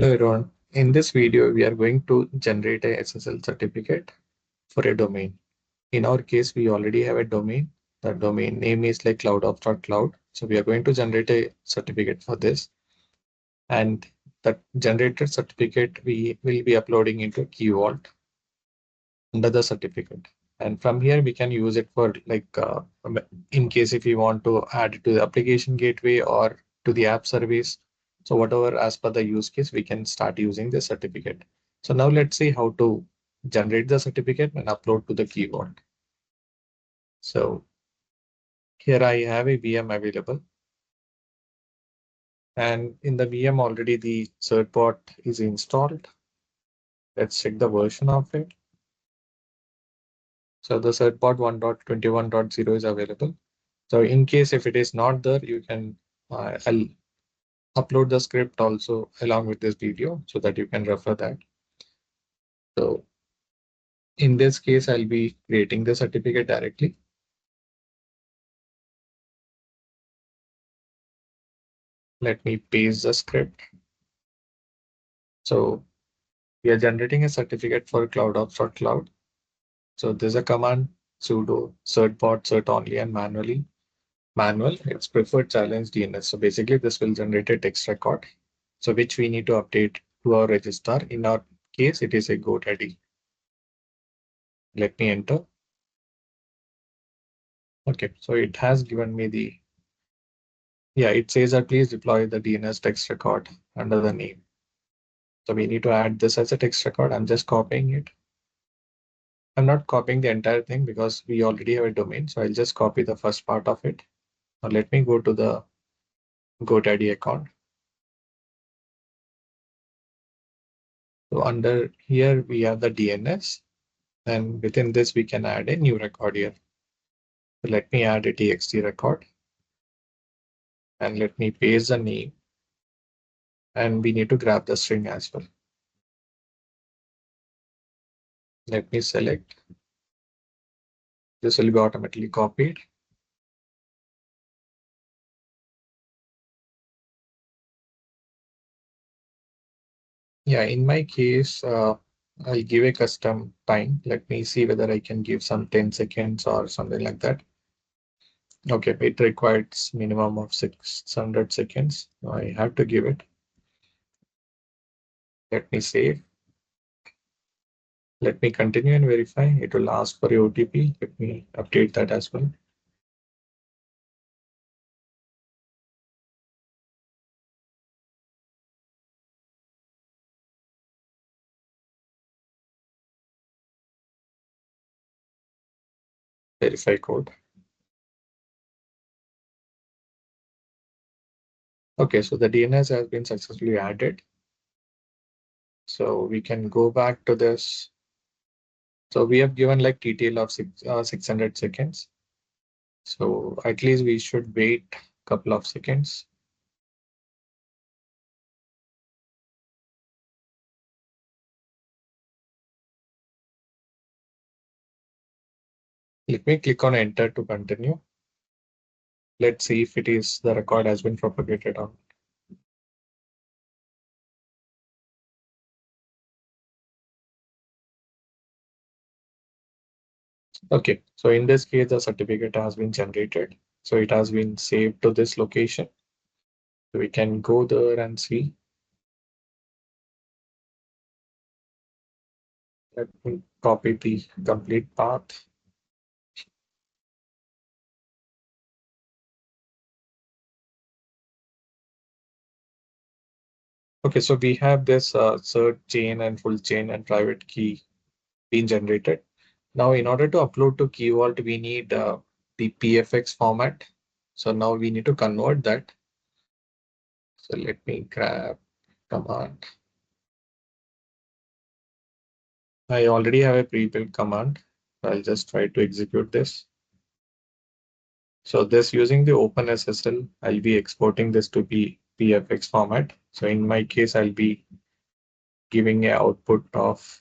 Hello everyone. In this video, we are going to generate a SSL certificate for a domain. In our case, we already have a domain. The domain name is like cloudops.cloud. So we are going to generate a certificate for this. And the generated certificate we will be uploading into Key Vault under the certificate. And from here, we can use it for in case if we want to add it to the application gateway or to the app service. So whatever as per the use case, we can start using the certificate. So now let's see how to generate the certificate and upload to the Key Vault. So here I have a VM available. And in the VM already the Certbot is installed. Let's check the version of it. So the Certbot 1.21.0 is available. So in case if it is not there, you can I'll upload the script also along with this video so that you can refer that. So in this case, I'll be creating the certificate directly. Let me paste the script. So we are generating a certificate for cloudops.cloud. So there's a command sudo certbot certonly and manual. It's preferred challenge DNS. So basically this will generate a text record. So which we need to update to our registrar. In our case, it is a GoDaddy. Let me enter. Okay, so it has given me it says that please deploy the DNS text record under the name. So we need to add this as a text record. I'm just copying it. I'm not copying the entire thing because we already have a domain. So I'll just copy the first part of it. Now let me go to the GoDaddy account. So under here, we have the DNS. And within this, we can add a new record here. So let me add a txt record. And let me paste the name. And we need to grab the string as well. Let me select. This will be automatically copied. Yeah, in my case, I'll give a custom time. Let me see whether I can give some 10 seconds or something like that. Okay, it requires minimum of 600 seconds. I have to give it. Let me save. Let me continue and verify. It will ask for a OTP. Let me update that as well. Verify code. Okay, so the DNS has been successfully added. So we can go back to this. So we have given like TTL of 600 seconds. So at least we should wait a couple of seconds. Let me click on enter to continue. Let's see if it is the record has been propagated on. Okay, so in this case, the certificate has been generated. So it has been saved to this location. So we can go there and see. Let me copy the complete path. Okay, so we have this cert chain and full chain and private key being generated. Now, in order to upload to Key Vault, we need the PFX format. So now we need to convert that. So let me grab command. I already have a pre-built command. I'll just try to execute this. So this using the OpenSSL, I'll be exporting this to PFX format. So in my case, I'll be giving an output of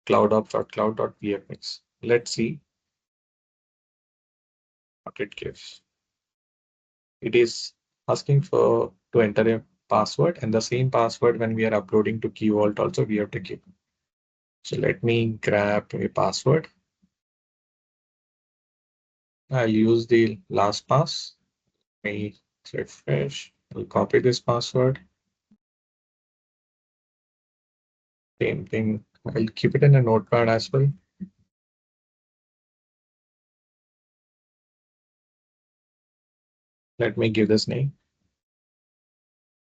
cloudops.cloud.pfx. Let's see what it gives. It is asking for to enter a password, and the same password when we are uploading to Key Vault also we have to keep. So let me grab a password. I'll use the last pass. Let me refresh. I'll copy this password. Same thing. I'll keep it in a notepad as well. Let me give this name.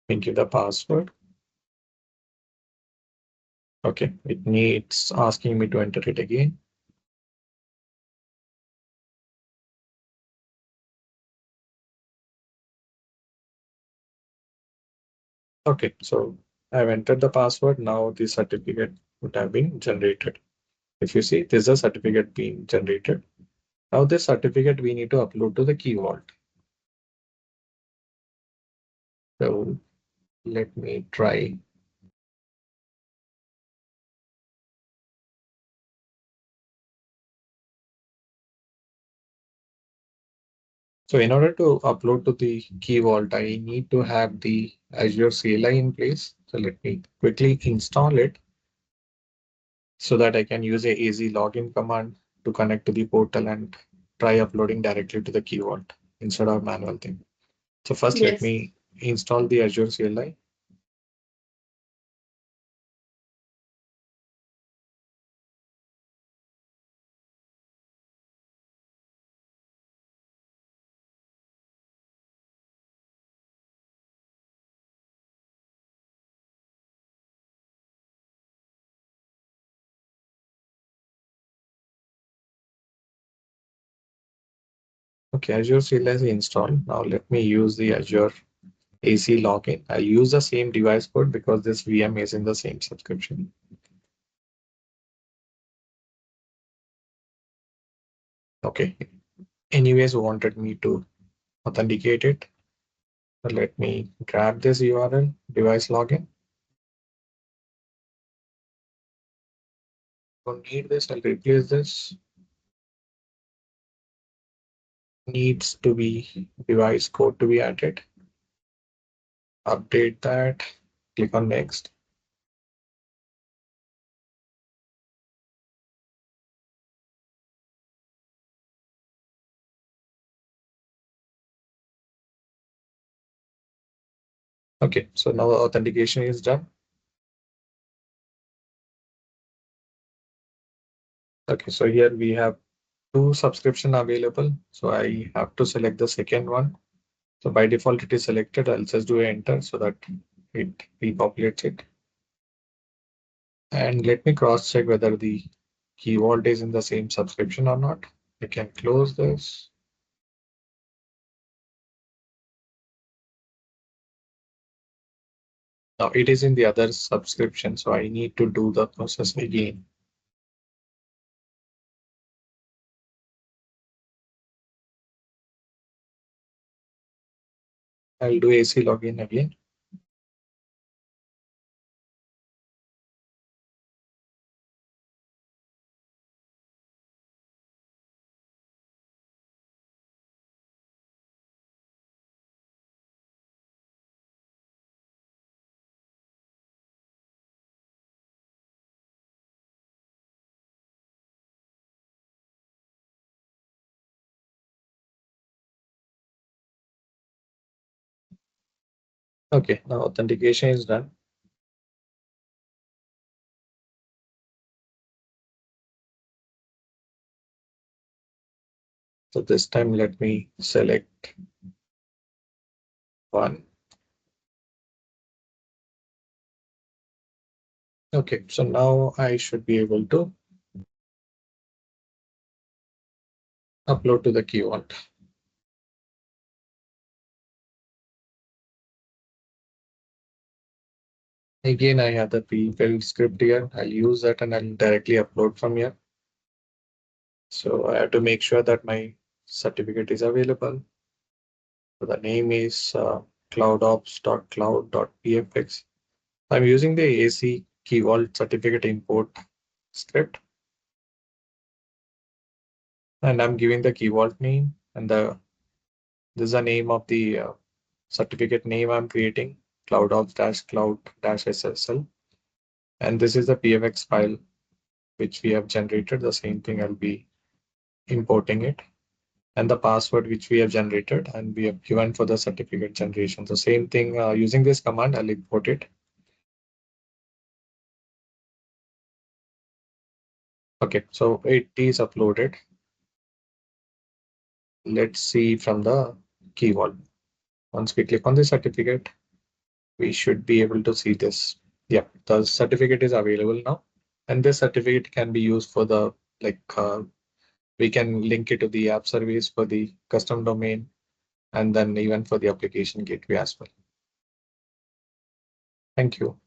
Let me give the password. Okay, it needs asking me to enter it again. Okay, so I've entered the password. Now the certificate would have been generated. If you see, there's a certificate being generated. Now this certificate we need to upload to the Key Vault. So let me try. So in order to upload to the Key Vault, I need to have the Azure CLI in place. So let me quickly install it so that I can use a AZ login command to connect to the portal and try uploading directly to the Key Vault instead of manual thing. So first, let Yes. me install the Azure CLI. Okay, Azure CLI is installed. Now let me use the Azure AC login. I use the same device code because this VM is in the same subscription. Okay. Anyways, wanted me to authenticate it. So let me grab this URL, device login. Don't need this, I'll replace this. Needs to be device code to be added. Update that. Click on next. Okay, so now authentication is done. Okay, so here we have two subscription available. So I have to select the second one. So by default, it is selected. I'll just do enter so that it repopulates it. And let me cross check whether the Key Vault is in the same subscription or not. I can close this. Now it is in the other subscription, so I need to do the process again. I'll do AC login again. Okay, now authentication is done. So this time let me select one. Okay, so now I should be able to upload to the Key Vault. Again, I have the pre-filled script here. I'll use that and I'll directly upload from here. So I have to make sure that my certificate is available. So the name is cloudops.cloud.pfx. I'm using the AC Key Vault certificate import script, and I'm giving the Key Vault name, and this is the name of the certificate name I'm creating, cloudops.cloud.ssl. And this is the pfx file which we have generated. The same thing, I'll be importing it, and the password which we have generated and we have given for the certificate generation. The same thing, using this command, I'll import it. Okay, so it is uploaded. Let's see from the key vault. Once we click on the certificate, we should be able to see this. Yeah, the certificate is available now. And this certificate can be used for the, we can link it to the app service for the custom domain, and then even for the application gateway as well. Thank you.